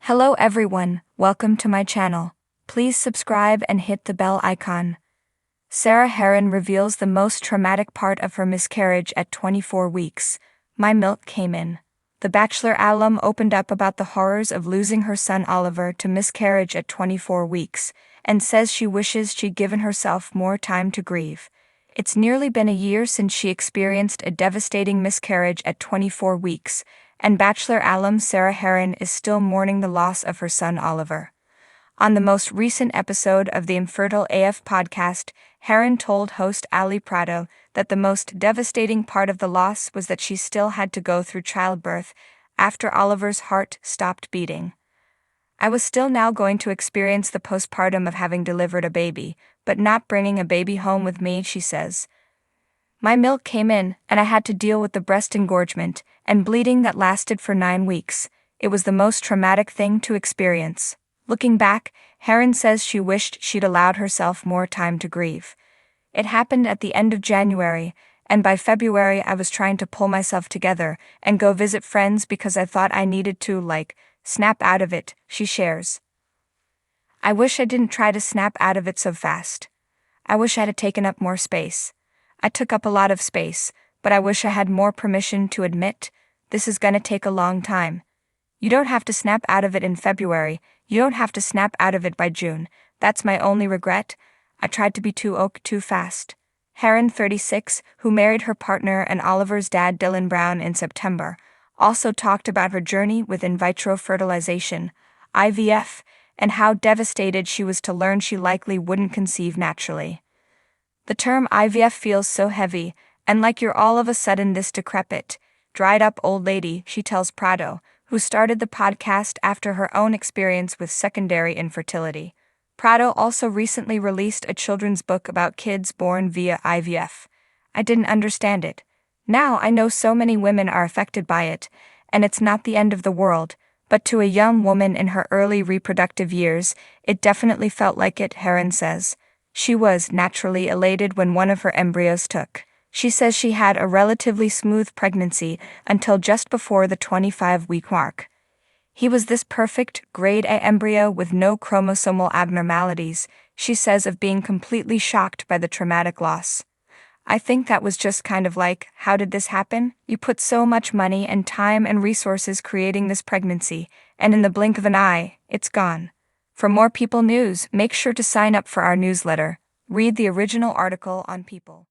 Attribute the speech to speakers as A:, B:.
A: Hello everyone, welcome to my channel. Please subscribe and hit the bell icon. Sarah Herron reveals the most traumatic part of her miscarriage at 24 weeks. My milk came in. The Bachelor alum opened up about the horrors of losing her son Oliver to miscarriage at 24 weeks, and says she wishes she'd given herself more time to grieve. It's nearly been a year since she experienced a devastating miscarriage at 24 weeks, and Bachelor alum Sarah Herron is still mourning the loss of her son Oliver. On the most recent episode of the Infertile AF podcast, Herron told host Ali Prado that the most devastating part of the loss was that she still had to go through childbirth after Oliver's heart stopped beating. I was still now going to experience the postpartum of having delivered a baby, but not bringing a baby home with me, she says. My milk came in, and I had to deal with the breast engorgement and bleeding that lasted for 9 weeks. It was the most traumatic thing to experience. Looking back, Herron says she wished she'd allowed herself more time to grieve. It happened at the end of January, and by February I was trying to pull myself together and go visit friends because I thought I needed to, snap out of it, she shares. I wish I didn't try to snap out of it so fast. I wish I had taken up more space. I took up a lot of space, but I wish I had more permission to admit, this is gonna take a long time. You don't have to snap out of it in February, you don't have to snap out of it by June. That's my only regret. I tried to be too fast. Herron, 36, who married her partner and Oliver's dad Dylan Brown in September, also talked about her journey with in vitro fertilization, IVF, and how devastated she was to learn she likely wouldn't conceive naturally. The term IVF feels so heavy, and like you're all of a sudden this decrepit, dried-up old lady, she tells Prado, who started the podcast after her own experience with secondary infertility. Prado also recently released a children's book about kids born via IVF. I didn't understand it. Now I know so many women are affected by it, and it's not the end of the world, but to a young woman in her early reproductive years, it definitely felt like it, Herron says. She was naturally elated when one of her embryos took. She says she had a relatively smooth pregnancy until just before the 25-week mark. He was this perfect, grade A embryo with no chromosomal abnormalities, she says, of being completely shocked by the traumatic loss. I think that was just kind of like, how did this happen? You put so much money and time and resources creating this pregnancy, and in the blink of an eye, it's gone. For more People news, make sure to sign up for our newsletter. Read the original article on People.